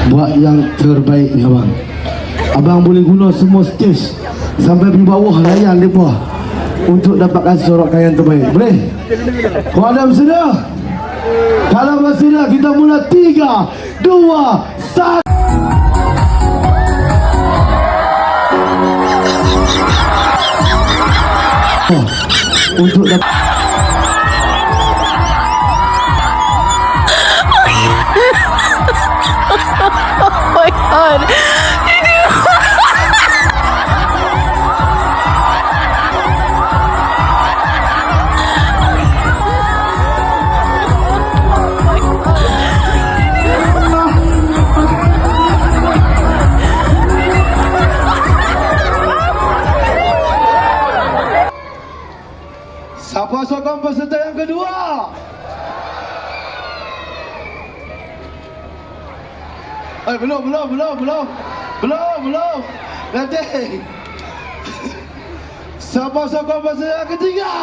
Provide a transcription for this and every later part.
buat yang terbaik ni abang. Abang boleh guna semua stage sampai di bawah layan mereka untuk dapatkan sorakan yang terbaik. Boleh? Kau ada bersedia? Kalau bersedia kita mula 3, 2, 1. Untuk dapat Oh my god. siapa sokong peserta yang kedua? Belum. Nanti. Siapa sokong peserta yang ketiga?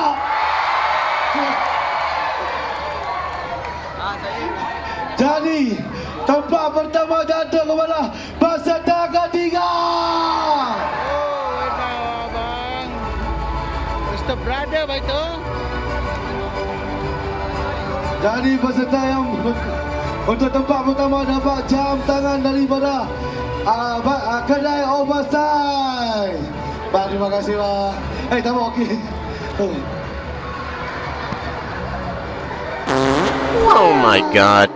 Jadi tempat pertama jatuh kepada peserta ketiga. Mr. Brother itu. Jadi peserta yang untuk tempat pertama dapat jam tangan daripada kedai Oversize. Pak, terima kasih Pak. Tak mau okey. Oh my god.